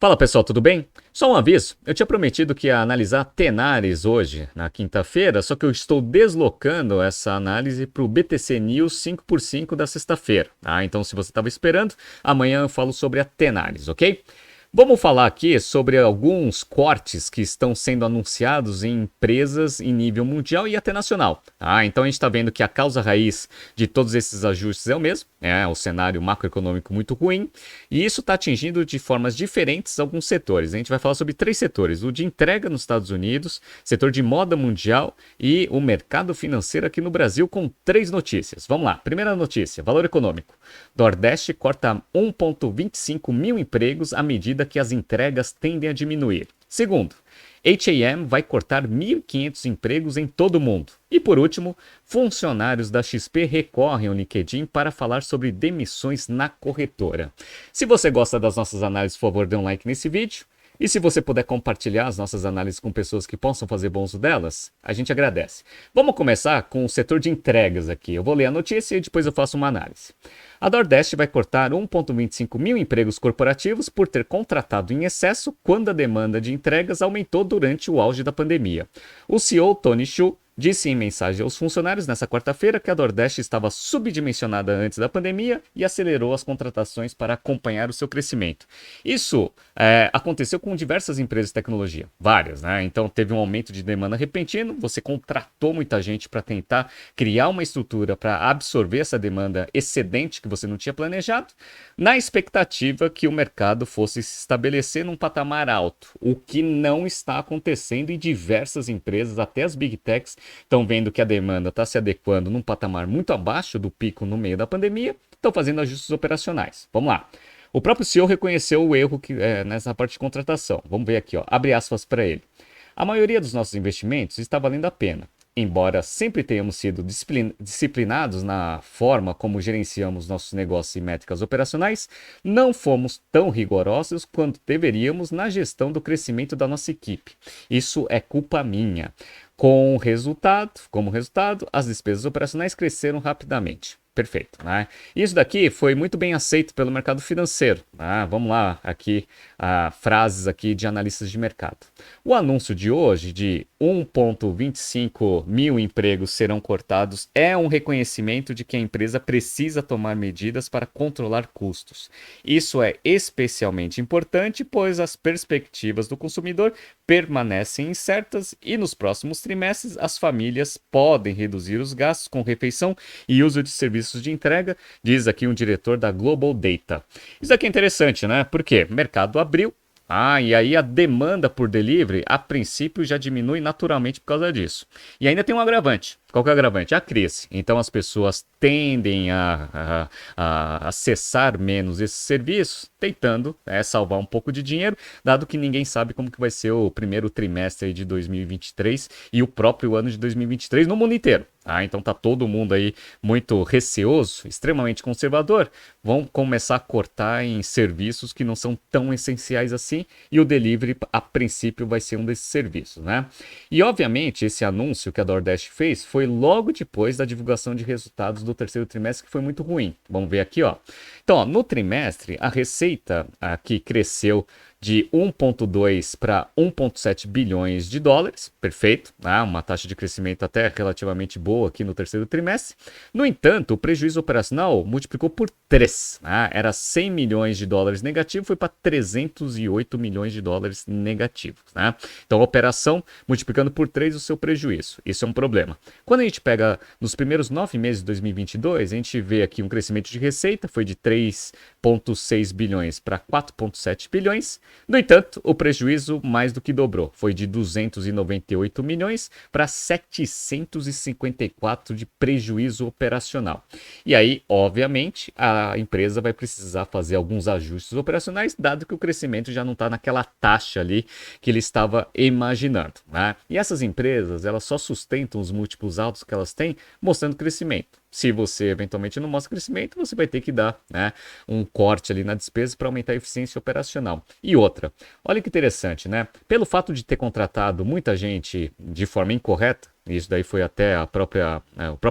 Fala pessoal, tudo bem? Só um aviso, eu tinha prometido que ia analisar Tenaris hoje, na quinta-feira, só que eu estou deslocando essa análise para o BTC News 5x5 da sexta-feira, tá? Então se você estava esperando, amanhã eu falo sobre a Tenaris, ok? Vamos falar aqui sobre alguns cortes que estão sendo anunciados em empresas em nível mundial e até nacional. Tá? Então a gente está vendo que a causa raiz de todos esses ajustes é o mesmo, é o cenário macroeconômico muito ruim, e isso está atingindo de formas diferentes alguns setores. A gente vai falar sobre três setores: o de entrega nos Estados Unidos, setor de moda mundial e o mercado financeiro aqui no Brasil, com três notícias. Vamos lá, primeira notícia, valor econômico. Nordeste corta 1,25 mil empregos à medida que as entregas tendem a diminuir. Segundo, H&M vai cortar 1.500 empregos em todo o mundo. E por último, funcionários da XP recorrem ao LinkedIn para falar sobre demissões na corretora. Se você gosta das nossas análises, por favor, dê um like nesse vídeo. E se você puder compartilhar as nossas análises com pessoas que possam fazer bom uso delas, a gente agradece. Vamos começar com o setor de entregas aqui. Eu vou ler a notícia e depois eu faço uma análise. A Nordeste vai cortar 1,25 mil empregos corporativos por ter contratado em excesso quando a demanda de entregas aumentou durante o auge da pandemia. O CEO Tony Xu disse em mensagem aos funcionários nesta quarta-feira que a Nordeste estava subdimensionada antes da pandemia e acelerou as contratações para acompanhar o seu crescimento. Isso aconteceu com diversas empresas de tecnologia, várias, né? Então teve um aumento de demanda repentino, você contratou muita gente para tentar criar uma estrutura para absorver essa demanda excedente que você não tinha planejado, na expectativa que o mercado fosse se estabelecer num patamar alto, o que não está acontecendo em diversas empresas, até as Big Techs estão vendo que a demanda está se adequando num patamar muito abaixo do pico no meio da pandemia, estão fazendo ajustes operacionais. Vamos lá. O próprio CEO reconheceu o erro nessa parte de contratação. Vamos ver aqui, ó, abre aspas para ele. A maioria dos nossos investimentos está valendo a pena. Embora sempre tenhamos sido disciplinados na forma como gerenciamos nossos negócios e métricas operacionais, não fomos tão rigorosos quanto deveríamos na gestão do crescimento da nossa equipe. Isso é culpa minha. Como resultado, as despesas operacionais cresceram rapidamente. Perfeito, né? Isso daqui foi muito bem aceito pelo mercado financeiro. Vamos lá, aqui, frases aqui de analistas de mercado. O anúncio de hoje de 1,25 mil empregos serão cortados é um reconhecimento de que a empresa precisa tomar medidas para controlar custos. Isso é especialmente importante, pois as perspectivas do consumidor permanecem incertas e nos próximos trimestres as famílias podem reduzir os gastos com refeição e uso de serviços de entrega, diz aqui um diretor da Global Data. Isso aqui é interessante, né? Porque o mercado abriu, e aí a demanda por delivery, a princípio, já diminui naturalmente por causa disso. E ainda tem um agravante. Qual que é o agravante? A crise. Então as pessoas tendem a acessar menos esses serviços, tentando salvar um pouco de dinheiro, dado que ninguém sabe como que vai ser o primeiro trimestre de 2023 e o próprio ano de 2023 no mundo inteiro. Então tá todo mundo aí muito receoso, extremamente conservador, vão começar a cortar em serviços que não são tão essenciais assim, e o delivery a princípio vai ser um desses serviços, né? E obviamente esse anúncio que a DoorDash fez foi logo depois da divulgação de resultados do terceiro trimestre, que foi muito ruim. Vamos ver aqui, ó. Então, ó, no trimestre, a receita aqui cresceu de 1,2 para 1,7 bilhões de dólares, perfeito, uma taxa de crescimento até relativamente boa aqui no terceiro trimestre. No entanto, o prejuízo operacional multiplicou por 3, era 100 milhões de dólares negativo, foi para 308 milhões de dólares negativos. Então, a operação multiplicando por 3 o seu prejuízo, isso é um problema. Quando a gente pega nos primeiros 9 meses de 2022, a gente vê aqui um crescimento de receita, foi de 3,6 bilhões para 4,7 bilhões. No entanto, o prejuízo mais do que dobrou, foi de 298 milhões para 754 de prejuízo operacional. E aí, obviamente, a empresa vai precisar fazer alguns ajustes operacionais, dado que o crescimento já não está naquela taxa ali que ele estava imaginando. E essas empresas, elas só sustentam os múltiplos altos que elas têm, mostrando crescimento. Se você eventualmente não mostra crescimento, você vai ter que dar um corte ali na despesa para aumentar a eficiência operacional. E outra, olha que interessante, né? Pelo fato de ter contratado muita gente de forma incorreta, isso daí foi até o próprio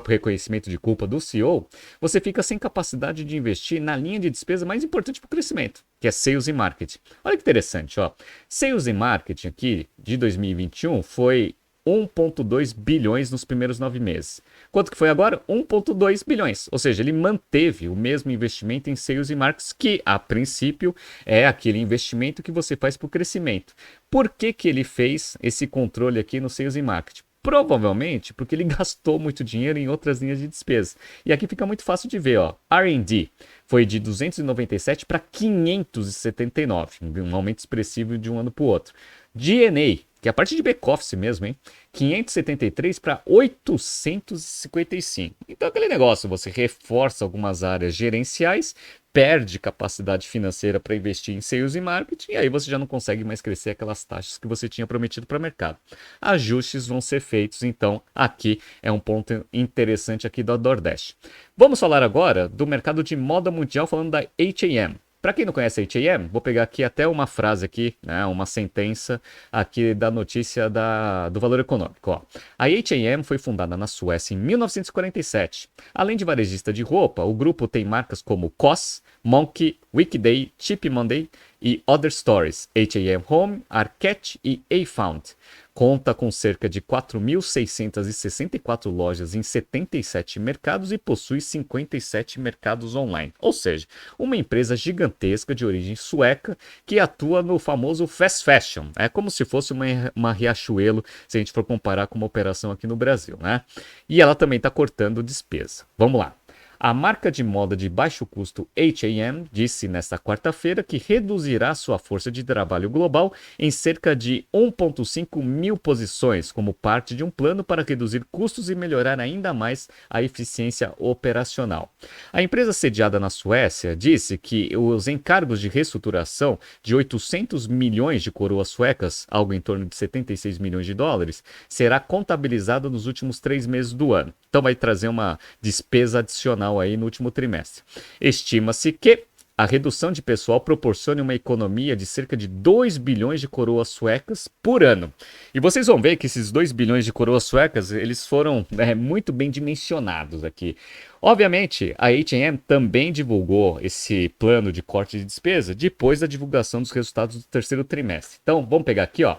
reconhecimento de culpa do CEO, você fica sem capacidade de investir na linha de despesa mais importante para o crescimento, que é Sales e Marketing. Olha que interessante, ó. Sales e Marketing aqui de 2021 foi 1,2 bilhões nos primeiros 9 meses. Quanto que foi agora? 1,2 bilhões. Ou seja, ele manteve o mesmo investimento em sales e marketing, que a princípio é aquele investimento que você faz para o crescimento. Por que que ele fez esse controle aqui no sales e marketing? Provavelmente porque ele gastou muito dinheiro em outras linhas de despesa. E aqui fica muito fácil de ver, ó. R&D foi de 297 para 579, um aumento expressivo de um ano para o outro. G&A, que é a parte de back-office mesmo, hein? 573 para 855. Então, aquele negócio, você reforça algumas áreas gerenciais, perde capacidade financeira para investir em sales e marketing, e aí você já não consegue mais crescer aquelas taxas que você tinha prometido para o mercado. Ajustes vão ser feitos, então, aqui é um ponto interessante aqui do Nordeste. Vamos falar agora do mercado de moda mundial, falando da H&M. Para quem não conhece a H&M, vou pegar aqui até uma frase aqui, né, uma sentença aqui da notícia do Valor Econômico. Ó. A H&M foi fundada na Suécia em 1947. Além de varejista de roupa, o grupo tem marcas como COS, Monkey, Weekday, Cheap Monday e Other Stories, H&M Home, Arket e A-Found. Conta com cerca de 4.664 lojas em 77 mercados e possui 57 mercados online. Ou seja, uma empresa gigantesca de origem sueca que atua no famoso fast fashion. É como se fosse uma Riachuelo, se a gente for comparar com uma operação aqui no Brasil, né? E ela também está cortando despesa. Vamos lá. A marca de moda de baixo custo H&M disse nesta quarta-feira que reduzirá sua força de trabalho global em cerca de 1,5 mil posições, como parte de um plano para reduzir custos e melhorar ainda mais a eficiência operacional. A empresa sediada na Suécia disse que os encargos de reestruturação de 800 milhões de coroas suecas, algo em torno de 76 milhões de dólares, será contabilizado nos últimos 3 meses do ano. Então vai trazer uma despesa adicional aí no último trimestre. Estima-se que a redução de pessoal proporcione uma economia de cerca de 2 bilhões de coroas suecas por ano. E vocês vão ver que esses 2 bilhões de coroas suecas, eles foram muito bem dimensionados aqui. Obviamente, a H&M também divulgou esse plano de corte de despesa depois da divulgação dos resultados do terceiro trimestre. Então, vamos pegar aqui, ó.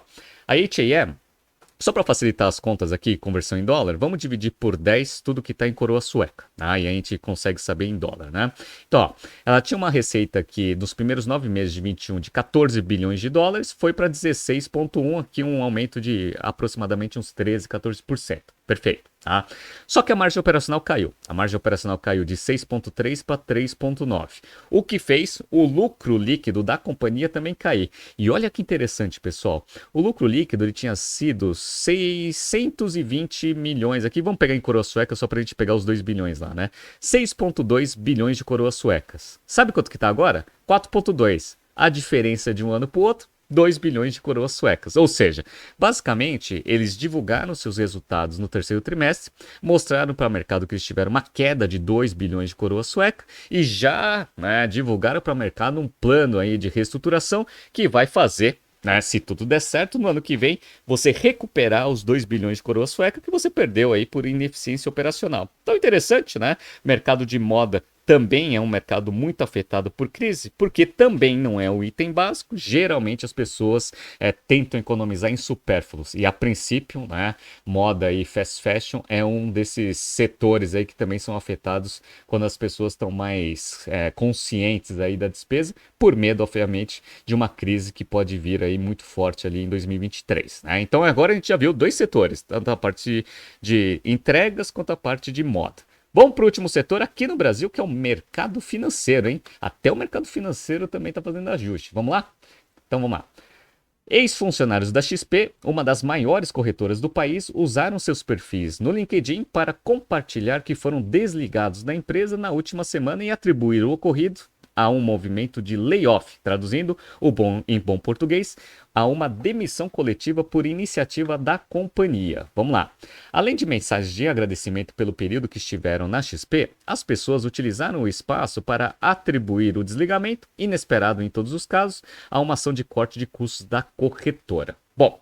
A H&M, só para facilitar as contas aqui, conversão em dólar, vamos dividir por 10 tudo que está em coroa sueca. Tá? E a gente consegue saber em dólar, né? Então, ó, ela tinha uma receita que nos primeiros 9 meses de 21 de 14 bilhões de dólares, foi para 16,1, aqui um aumento de aproximadamente uns 13, 14%. Perfeito. Tá? Só que a margem operacional caiu. A margem operacional caiu de 6,3 para 3,9. O que fez o lucro líquido da companhia também cair. E olha que interessante, pessoal. O lucro líquido ele tinha sido 620 milhões. Aqui vamos pegar em coroa sueca só para a gente pegar os 2 bilhões lá, né? 6,2 bilhões de coroas suecas. Sabe quanto que está agora? 4,2. A diferença de um ano para o outro? 2 bilhões de coroas suecas. Ou seja, basicamente, eles divulgaram seus resultados no terceiro trimestre, mostraram para o mercado que eles tiveram uma queda de 2 bilhões de coroas suecas e já divulgaram para o mercado um plano aí de reestruturação que vai fazer, se tudo der certo, no ano que vem, você recuperar os 2 bilhões de coroas suecas que você perdeu aí por ineficiência operacional. Então, interessante, né? Mercado de moda também é um mercado muito afetado por crise, porque também não é o item básico. Geralmente as pessoas tentam economizar em supérfluos. E a princípio, né, moda e fast fashion é um desses setores aí que também são afetados quando as pessoas estão mais conscientes aí da despesa, por medo, obviamente, de uma crise que pode vir aí muito forte ali em 2023. Né? Então agora a gente já viu 2 setores, tanto a parte de entregas quanto a parte de moda. Vamos para o último setor aqui no Brasil, que é o mercado financeiro, hein? Até o mercado financeiro também está fazendo ajuste. Vamos lá? Então vamos lá. Ex-funcionários da XP, uma das maiores corretoras do país, usaram seus perfis no LinkedIn para compartilhar que foram desligados da empresa na última semana e atribuir o ocorrido a um movimento de layoff, traduzindo em bom português, a uma demissão coletiva por iniciativa da companhia. Vamos lá. Além de mensagens de agradecimento pelo período que estiveram na XP, as pessoas utilizaram o espaço para atribuir o desligamento, inesperado em todos os casos, a uma ação de corte de custos da corretora. Bom,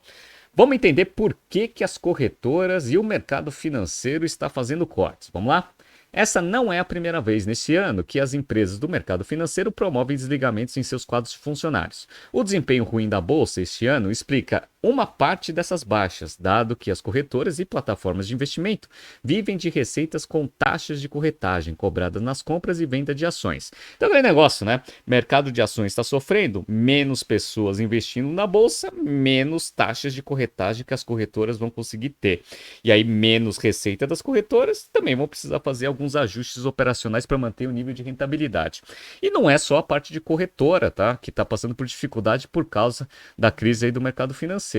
Vamos entender por que as corretoras e o mercado financeiro está fazendo cortes. Vamos lá? Essa não é a primeira vez neste ano que as empresas do mercado financeiro promovem desligamentos em seus quadros de funcionários. O desempenho ruim da bolsa este ano explica uma parte dessas baixas, dado que as corretoras e plataformas de investimento vivem de receitas com taxas de corretagem cobradas nas compras e venda de ações. Então, aquele negócio, né? Mercado de ações está sofrendo, menos pessoas investindo na bolsa, menos taxas de corretagem que as corretoras vão conseguir ter. E aí, menos receita das corretoras, também vão precisar fazer alguns ajustes operacionais para manter o nível de rentabilidade. E não é só a parte de corretora, tá? Que está passando por dificuldade por causa da crise aí do mercado financeiro.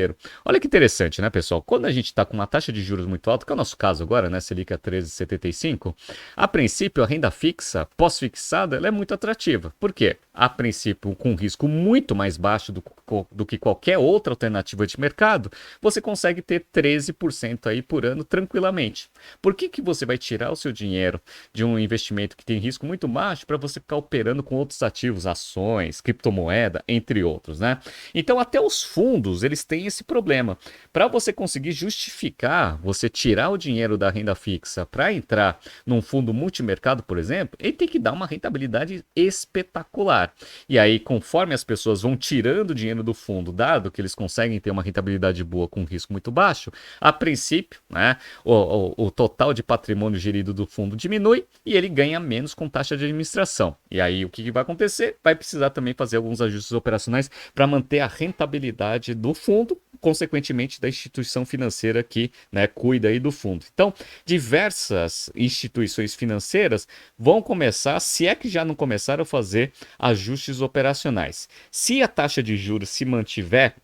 Olha que interessante, né, pessoal? Quando a gente está com uma taxa de juros muito alta, que é o nosso caso agora, né, Selic a 13,75, a princípio a renda fixa, pós-fixada, ela é muito atrativa. Por quê? A princípio, com um risco muito mais baixo do que qualquer outra alternativa de mercado, você consegue ter 13% aí por ano tranquilamente. Por que você vai tirar o seu dinheiro de um investimento que tem risco muito baixo para você ficar operando com outros ativos, ações, criptomoeda, entre outros, né? Então, até os fundos, eles têm esse problema. Para você conseguir justificar, você tirar o dinheiro da renda fixa para entrar num fundo multimercado, por exemplo, ele tem que dar uma rentabilidade espetacular. E aí, conforme as pessoas vão tirando dinheiro do fundo, dado que eles conseguem ter uma rentabilidade boa com risco muito baixo, a princípio, né, o total de patrimônio gerido do fundo diminui e ele ganha menos com taxa de administração. E aí, o que vai acontecer? Vai precisar também fazer alguns ajustes operacionais para manter a rentabilidade do fundo, consequentemente da instituição financeira que, né, cuida aí do fundo. Então, diversas instituições financeiras vão começar, se é que já não começaram a fazer ajustes operacionais. Se a taxa de juros se mantiver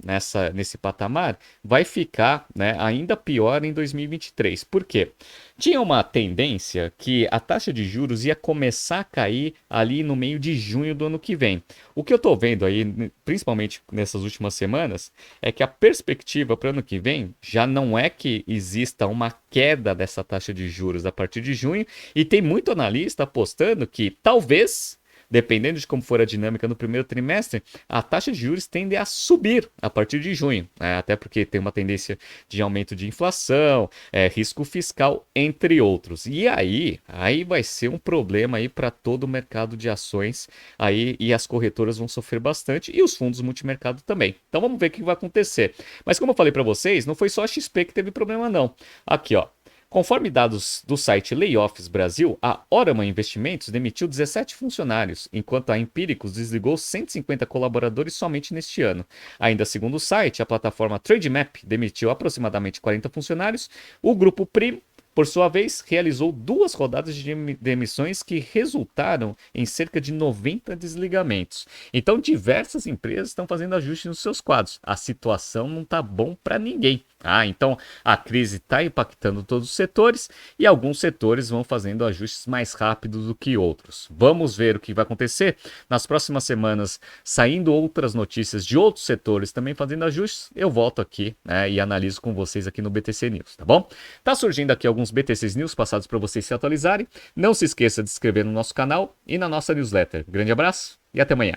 nesse patamar, vai ficar, né, ainda pior em 2023. Por quê? Tinha uma tendência que a taxa de juros ia começar a cair ali no meio de junho do ano que vem. O que eu estou vendo aí, principalmente nessas últimas semanas, é que a perspectiva para o ano que vem já não é que exista uma queda dessa taxa de juros a partir de junho, e tem muito analista apostando que talvez, dependendo de como for a dinâmica no primeiro trimestre, a taxa de juros tende a subir a partir de junho, né? Até porque tem uma tendência de aumento de inflação, risco fiscal, entre outros. E aí vai ser um problema aí para todo o mercado de ações aí, e as corretoras vão sofrer bastante e os fundos multimercado também. Então vamos ver o que vai acontecer. Mas como eu falei para vocês, não foi só a XP que teve problema não. Aqui, ó. Conforme dados do site Layoffs Brasil, a Orama Investimentos demitiu 17 funcionários, enquanto a Empíricos desligou 150 colaboradores somente neste ano. Ainda segundo o site, a plataforma Trademap demitiu aproximadamente 40 funcionários. O grupo Primo, por sua vez, realizou 2 rodadas de demissões que resultaram em cerca de 90 desligamentos. Então, diversas empresas estão fazendo ajustes nos seus quadros. A situação não está bom para ninguém. Então, a crise está impactando todos os setores e alguns setores vão fazendo ajustes mais rápidos do que outros. Vamos ver o que vai acontecer nas próximas semanas, saindo outras notícias de outros setores também fazendo ajustes. Eu volto aqui, né, e analiso com vocês aqui no BTC News, tá bom? Tá surgindo aqui alguns BTCs News passados para vocês se atualizarem. Não se esqueça de se inscrever no nosso canal e na nossa newsletter. Grande abraço e até amanhã.